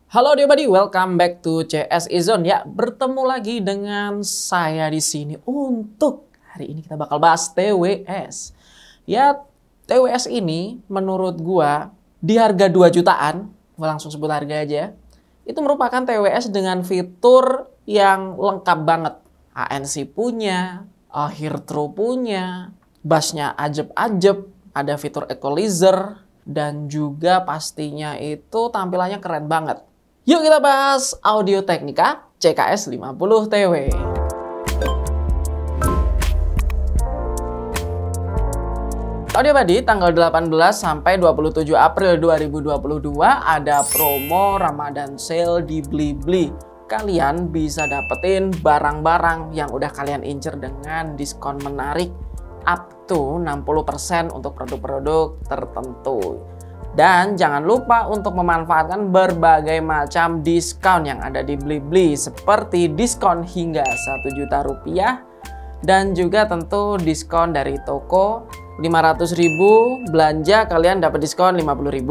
Halo everybody, welcome back to CS Izone. Ya, bertemu lagi dengan saya di sini untuk hari ini kita bakal bahas TWS. Ya, TWS ini menurut gua di harga 2 jutaan, gua langsung sebut harga aja. Itu merupakan TWS dengan fitur yang lengkap banget. ANC punya, Hearthrow punya, bassnya ajeb-ajeb, ada fitur equalizer, dan juga pastinya itu tampilannya keren banget. Yuk kita bahas Audio Technica CKS 50 TW. Audio Buddy tanggal 18 sampai 27 April 2022 ada promo Ramadan Sale di Blibli. Kalian bisa dapetin barang-barang yang udah kalian incer dengan diskon menarik up to 60% untuk produk-produk tertentu. Dan jangan lupa untuk memanfaatkan berbagai macam diskon yang ada di Blibli, seperti diskon hingga 1 juta rupiah dan juga tentu diskon dari toko 500.000 belanja kalian dapat diskon 50.000.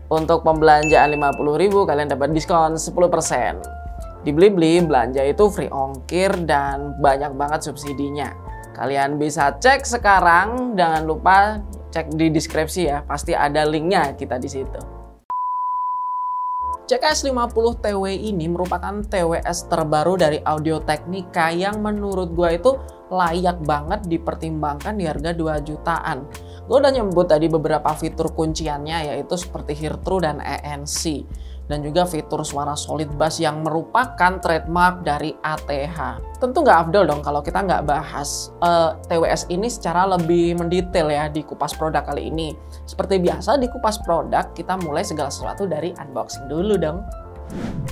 Untuk pembelanjaan 50.000 kalian dapat diskon 10%. Di Blibli belanja itu free ongkir dan banyak banget subsidinya. Kalian bisa cek sekarang, jangan lupa cek di deskripsi ya, pasti ada linknya kita di situ. CKS 50 TW ini merupakan TWS terbaru dari Audio Technica yang menurut gua itu layak banget dipertimbangkan di harga 2 jutaan. Gue udah nyebut tadi beberapa fitur kunciannya, yaitu seperti Hearthrow dan ANC. Dan juga fitur suara solid bass yang merupakan trademark dari ATH. Tentu nggak afdol dong kalau kita nggak bahas TWS ini secara lebih mendetail ya di kupas produk kali ini. Seperti biasa di kupas produk kita mulai segala sesuatu dari unboxing dulu dong.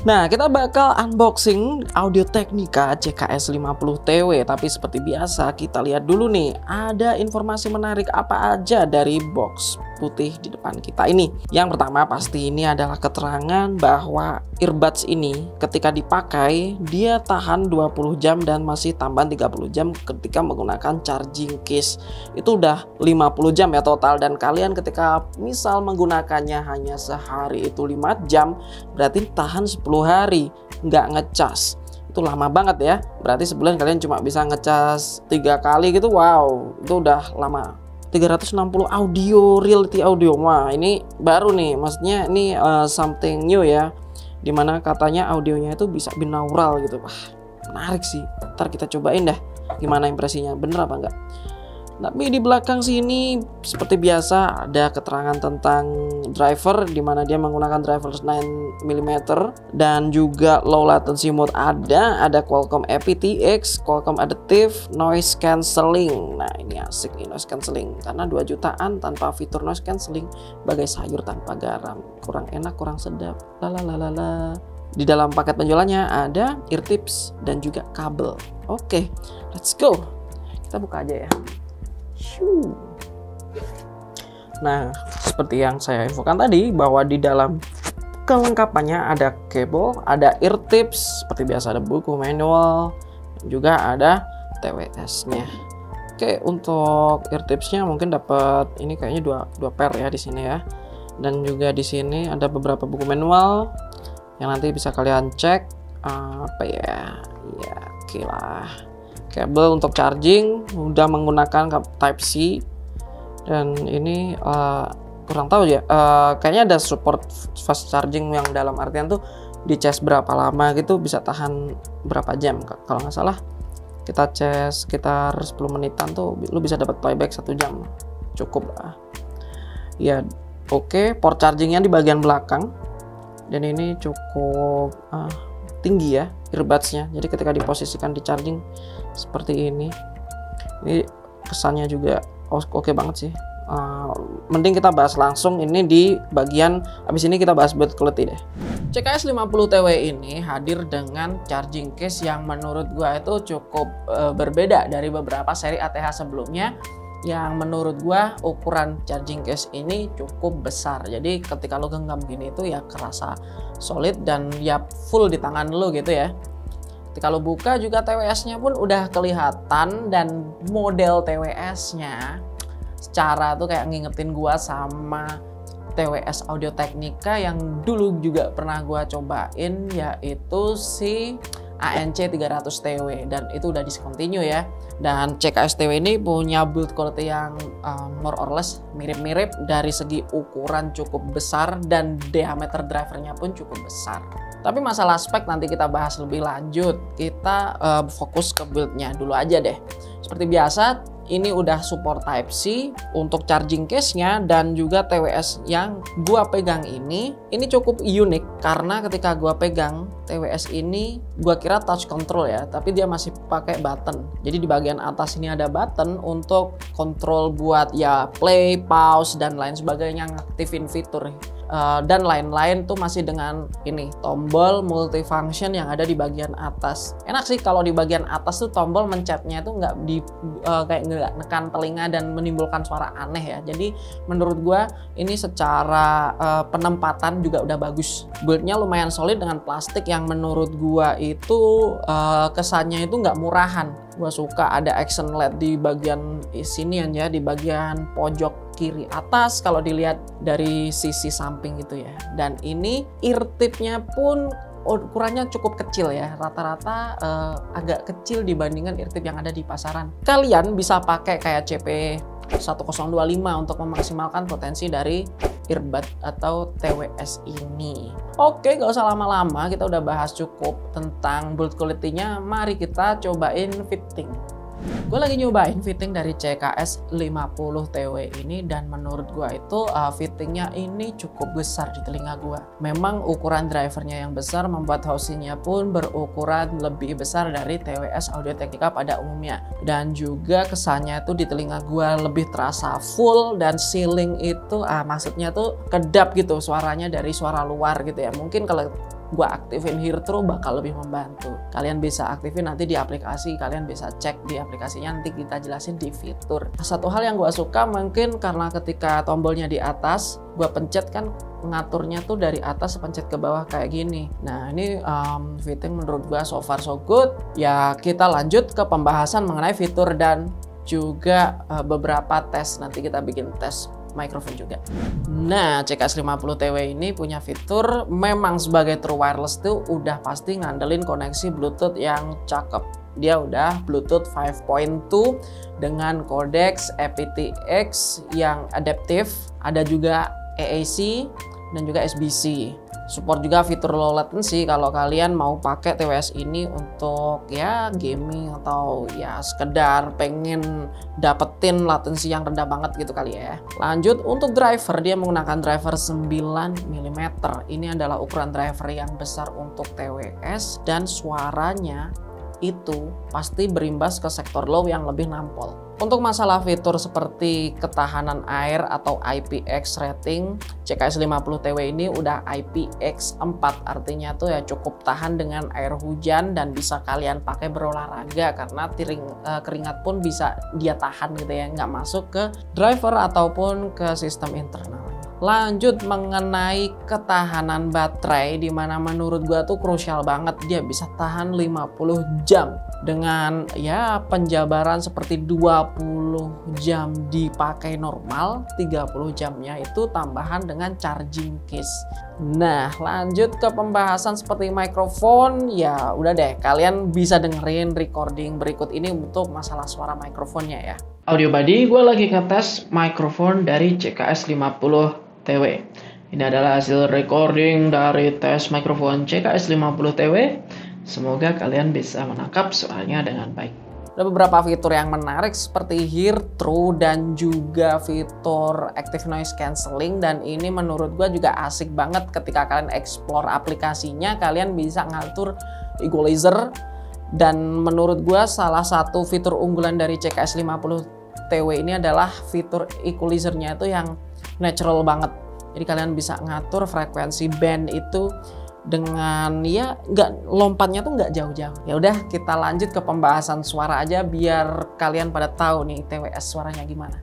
Nah, kita bakal unboxing Audio Technica CKS 50 TW. Tapi seperti biasa kita lihat dulu nih, ada informasi menarik apa aja dari box putih di depan kita ini. Yang pertama pasti ini adalah keterangan bahwa earbuds ini ketika dipakai dia tahan 20 jam dan masih tambahan 30 jam ketika menggunakan charging case. Itu udah 50 jam ya total, dan kalian ketika misal menggunakannya hanya sehari itu 5 jam, berarti tahan 10 hari nggak ngecas. Itu lama banget ya, berarti sebulan kalian cuma bisa ngecas 3 kali gitu. Wow, itu udah lama. 360 audio, reality audio. Wah, ini baru nih, maksudnya ini something new ya, dimana katanya audionya itu bisa binaural gitu. Wah, menarik sih, ntar kita cobain dah gimana impresinya, bener apa enggak. Tapi di belakang sini seperti biasa ada keterangan tentang driver, dimana dia menggunakan driver 9mm, dan juga low latency mode ada Qualcomm aptX, Qualcomm Adaptive Noise Cancelling. Nah, ini asik nih noise cancelling, karena 2 jutaan tanpa fitur noise cancelling bagai sayur tanpa garam, kurang enak, kurang sedap. Lalalala. Di dalam paket penjualannya ada ear tips dan juga kabel. Oke, let's go. Kita buka aja ya. Nah, seperti yang saya infokan tadi, bahwa di dalam kelengkapannya ada kabel, ada ear tips, seperti biasa ada buku manual, juga ada TWS-nya. Oke, untuk ear tipsnya mungkin dapat ini kayaknya dua pair ya di sini ya. Dan juga di sini ada beberapa buku manual yang nanti bisa kalian cek. Apa ya? Ya, oke lah. Kabel untuk charging udah menggunakan Type C, dan ini kurang tahu ya, kayaknya ada support fast charging yang dalam artian tuh di cas berapa lama gitu, bisa tahan berapa jam. Kalau nggak salah kita cas sekitar 10 menitan tuh lu bisa dapat playback 1 jam, cukup lah ya. Oke, port chargingnya di bagian belakang, dan ini cukup tinggi ya earbudsnya, jadi ketika diposisikan di charging seperti ini kesannya juga oke banget sih. Mending kita bahas langsung ini di bagian habis ini, kita bahas build quality deh. CKS 50 TW ini hadir dengan charging case yang menurut gua itu cukup berbeda dari beberapa seri ATH sebelumnya, yang menurut gua ukuran charging case ini cukup besar. Jadi ketika lo genggam gini itu ya kerasa solid dan ya full di tangan lo gitu ya. Ketika lo buka juga TWS-nya pun udah kelihatan, dan model TWS-nya secara tuh kayak ngingetin gua sama TWS Audio Technica yang dulu juga pernah gue cobain, yaitu si ANC 300TW, dan itu udah discontinue ya. Dan CKS-TW ini punya build quality yang more or less mirip-mirip, dari segi ukuran cukup besar dan diameter drivernya pun cukup besar. Tapi masalah spek nanti kita bahas lebih lanjut. Kita fokus ke buildnya dulu aja deh. Seperti biasa, ini udah support Type-C untuk charging case-nya, dan juga TWS yang gua pegang ini cukup unik karena ketika gua pegang TWS ini, gua kira touch control ya, tapi dia masih pakai button. Jadi di bagian atas ini ada button untuk kontrol buat ya play, pause, dan lain sebagainya, ngaktifin fitur. Dan lain-lain tuh masih dengan ini tombol multifunction yang ada di bagian atas. Enak sih kalau di bagian atas tuh tombol mencetnya tuh nggak kayak nggak nekan telinga dan menimbulkan suara aneh ya. Jadi menurut gua ini secara penempatan juga udah bagus. Buildnya lumayan solid dengan plastik yang menurut gua itu kesannya itu nggak murahan. Gua suka ada action LED di bagian sini ya, di bagian pojok kiri atas kalau dilihat dari sisi samping gitu ya. Dan ini ear tip-nya pun ukurannya cukup kecil ya, rata-rata agak kecil dibandingkan ear tip yang ada di pasaran. Kalian bisa pakai kayak CP1025 untuk memaksimalkan potensi dari earbud atau TWS ini. Oke, gak usah lama-lama, kita udah bahas cukup tentang build quality-nya. Mari kita cobain fitting. Gue lagi nyobain fitting dari CKS 50TW ini, dan menurut gue itu fittingnya ini cukup besar di telinga gue. Memang ukuran drivernya yang besar membuat housingnya pun berukuran lebih besar dari TWS Audio Technica pada umumnya. Dan juga kesannya itu di telinga gue lebih terasa full, dan ceiling itu maksudnya tuh kedap gitu suaranya dari suara luar gitu ya. Mungkin kalau gue aktifin Hear True bakal lebih membantu. Kalian bisa aktifin nanti di aplikasi, kalian bisa cek di aplikasinya, nanti kita jelasin di fitur. Satu hal yang gue suka mungkin karena ketika tombolnya di atas, gue pencet kan ngaturnya tuh dari atas pencet ke bawah kayak gini. Nah ini fitting menurut gue so far so good. Ya kita lanjut ke pembahasan mengenai fitur dan juga beberapa tes. Nanti kita bikin tes mikrofon juga. Nah, CKS50TW ini punya fitur memang sebagai true wireless tuh udah pasti ngandelin koneksi Bluetooth yang cakep. Dia udah Bluetooth 5.2 dengan kodeks aptX yang adaptif, ada juga AAC dan juga SBC. Support juga fitur low latency kalau kalian mau pakai TWS ini untuk ya gaming atau ya sekedar pengen dapetin latensi yang rendah banget gitu kali ya. Lanjut untuk driver, dia menggunakan driver 9 mm. Ini adalah ukuran driver yang besar untuk TWS, dan suaranya itu pasti berimbas ke sektor low yang lebih nampol. Untuk masalah fitur seperti ketahanan air atau IPX rating, CKS50TW ini udah IPX4, artinya tuh ya cukup tahan dengan air hujan dan bisa kalian pakai berolahraga karena keringat pun bisa dia tahan gitu ya, nggak masuk ke driver ataupun ke sistem internal. Lanjut mengenai ketahanan baterai, dimana menurut gua tuh krusial banget, dia bisa tahan 50 jam dengan ya penjabaran seperti 20 jam dipakai normal, 30 jamnya itu tambahan dengan charging case. Nah lanjut ke pembahasan seperti mikrofon, ya udah deh kalian bisa dengerin recording berikut ini untuk masalah suara mikrofonnya ya. Audio Buddy, gue lagi ngetes mikrofon dari CKS50TW. Ini adalah hasil recording dari tes mikrofon CKS50TW. Semoga kalian bisa menangkap suaranya dengan baik. Ada beberapa fitur yang menarik seperti Hear True dan juga fitur Active Noise Cancelling, dan ini menurut gue juga asik banget ketika kalian explore aplikasinya. Kalian bisa ngatur equalizer, dan menurut gue salah satu fitur unggulan dari CKS50TW ini adalah fitur equalizernya itu yang natural banget. Jadi kalian bisa ngatur frekuensi band itu dengan ya nggak, lompatnya tuh nggak jauh-jauh. Ya udah kita lanjut ke pembahasan suara aja biar kalian pada tahu nih TWS suaranya gimana.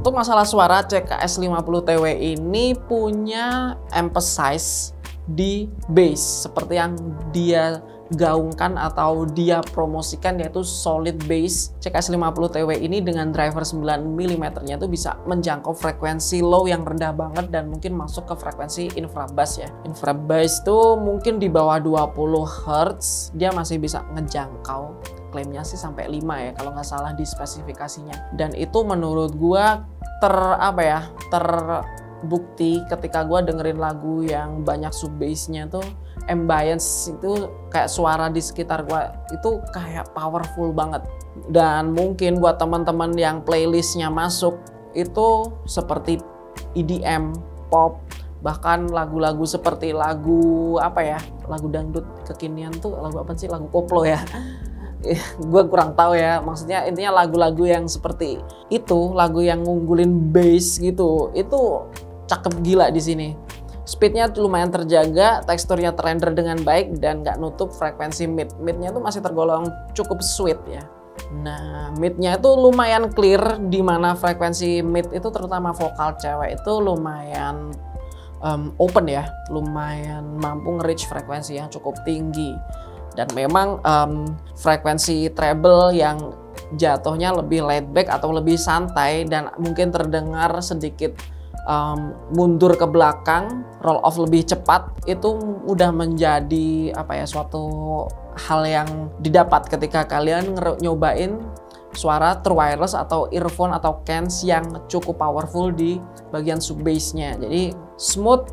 Untuk masalah suara, CKS50TW ini punya emphasize di bass seperti yang dia gaungkan atau dia promosikan, yaitu solid bass. CKS50TW ini dengan driver 9mm nya tuh bisa menjangkau frekuensi low yang rendah banget dan mungkin masuk ke frekuensi infrabass ya. Infrabass tuh mungkin di bawah 20 Hz dia masih bisa ngejangkau, klaimnya sih sampai 5 ya kalau nggak salah di spesifikasinya. Dan itu menurut gua terbukti ketika gua dengerin lagu yang banyak sub bassnya tuh, ambience itu kayak suara di sekitar gua itu kayak powerful banget. Dan mungkin buat teman-teman yang playlistnya masuk itu seperti EDM, pop, bahkan lagu-lagu seperti lagu lagu dangdut kekinian tuh lagu apa sih, lagu koplo ya. Gue kurang tahu ya, maksudnya intinya lagu-lagu yang seperti itu, lagu yang ngunggulin bass gitu, itu cakep gila di sini. Speednya lumayan terjaga, teksturnya terrender dengan baik dan nggak nutup frekuensi mid. Midnya tuh masih tergolong cukup sweet ya. Nah, midnya itu lumayan clear, di mana frekuensi mid itu terutama vokal cewek itu lumayan open ya, lumayan mampu nge-reach frekuensi yang cukup tinggi. Dan memang frekuensi treble yang jatuhnya lebih laid back atau lebih santai dan mungkin terdengar sedikit mundur ke belakang, roll off lebih cepat, itu udah menjadi suatu hal yang didapat ketika kalian nyobain suara true wireless atau earphone atau cans yang cukup powerful di bagian sub bassnya. Jadi smooth,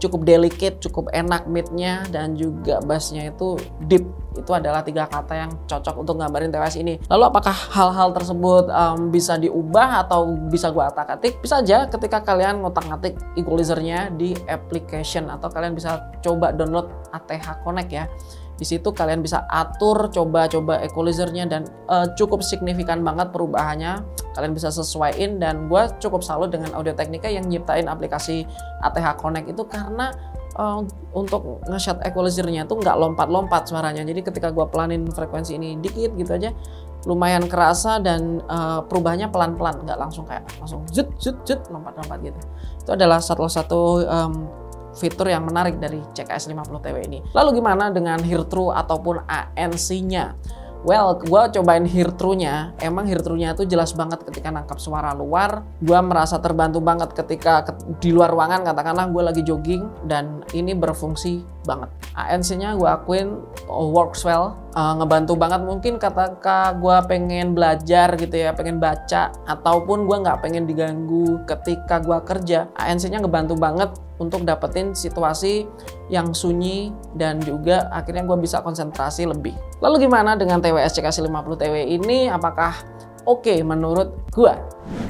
cukup delicate, cukup enak midnya, dan juga bassnya itu deep. Itu adalah 3 kata yang cocok untuk gambarin TWS ini. Lalu apakah hal-hal tersebut bisa diubah atau bisa gua atak-atik? Bisa aja ketika kalian ngotak-ngatik equalizernya di application, atau kalian bisa coba download ATH Connect ya. Di situ kalian bisa atur, coba equalizernya, dan cukup signifikan banget perubahannya. Kalian bisa sesuaiin, dan gue cukup salut dengan Audio-Technica yang nyiptain aplikasi ATH Connect itu, karena untuk nge-shot equalizernya tuh nggak lompat-lompat suaranya. Jadi ketika gue pelanin frekuensi ini dikit gitu aja, lumayan kerasa, dan perubahannya pelan-pelan, nggak langsung zut lompat-lompat gitu. Itu adalah satu fitur yang menarik dari CKS50TW ini. Lalu gimana dengan hear true ataupun ANC-nya? Well, gue cobain hear true-nya. Emang hear true-nya itu jelas banget ketika nangkap suara luar. Gue merasa terbantu banget ketika di luar ruangan, katakanlah gue lagi jogging, dan ini berfungsi banget. ANC-nya gue akuin works well, ngebantu banget. Mungkin ketika gue pengen belajar gitu ya, pengen baca, ataupun gue nggak pengen diganggu ketika gue kerja, ANC-nya ngebantu banget untuk dapetin situasi yang sunyi, dan juga akhirnya gue bisa konsentrasi lebih. Lalu gimana dengan TWS CKS50TW ini? Apakah oke menurut gue?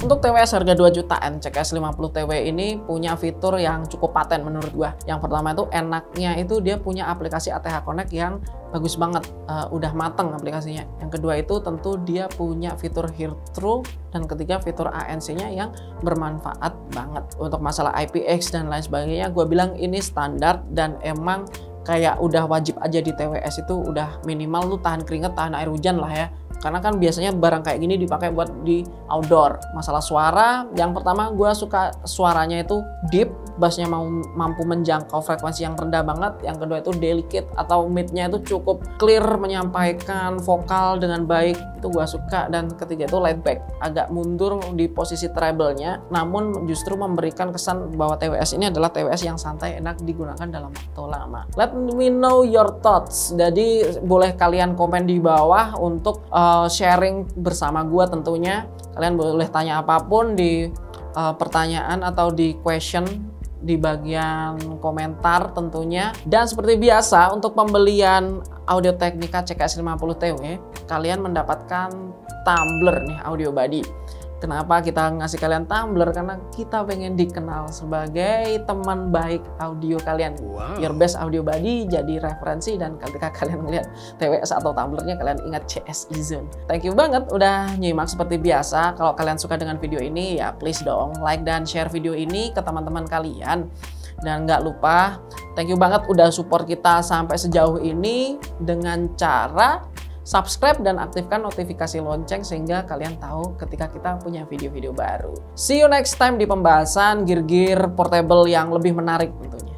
Untuk TWS harga 2 jutaan, CKS50TW ini punya fitur yang cukup paten menurut gue. Yang pertama itu enaknya itu dia punya aplikasi ATH Connect yang bagus banget, udah mateng aplikasinya. Yang kedua itu tentu dia punya fitur hear true, dan ketiga fitur ANC-nya yang bermanfaat banget. Untuk masalah IPX dan lain sebagainya, gue bilang ini standar, dan emang kayak udah wajib aja di TWS itu, udah minimal lu tahan keringet, tahan air hujan lah ya. Karena kan biasanya barang kayak gini dipakai buat di outdoor. Masalah suara, yang pertama gue suka suaranya itu deep, bassnya mampu menjangkau frekuensi yang rendah banget. Yang kedua itu delicate atau midnya itu cukup clear, menyampaikan vokal dengan baik, itu gue suka. Dan ketiga itu laid back, agak mundur di posisi treble-nya, namun justru memberikan kesan bahwa TWS ini adalah TWS yang santai, enak digunakan dalam waktu lama. Let me know your thoughts. Jadi boleh kalian komen di bawah untuk sharing bersama gue tentunya. Kalian boleh tanya apapun di pertanyaan atau di question di bagian komentar tentunya. Dan seperti biasa, untuk pembelian Audio-Technica CKS50TW, kalian mendapatkan tumbler nih, Audio Buddy. Kenapa kita ngasih kalian tumbler? Karena kita pengen dikenal sebagai teman baik audio kalian. Your best audio buddy jadi referensi, dan ketika kalian melihat TWS atau tumblernya, kalian ingat CSI Zone. Thank you banget udah nyimak seperti biasa. Kalau kalian suka dengan video ini, ya please dong like dan share video ini ke teman-teman kalian. Dan nggak lupa, thank you banget udah support kita sampai sejauh ini dengan cara subscribe dan aktifkan notifikasi lonceng sehingga kalian tahu ketika kita punya video-video baru. See you next time di pembahasan gear-gear portable yang lebih menarik tentunya.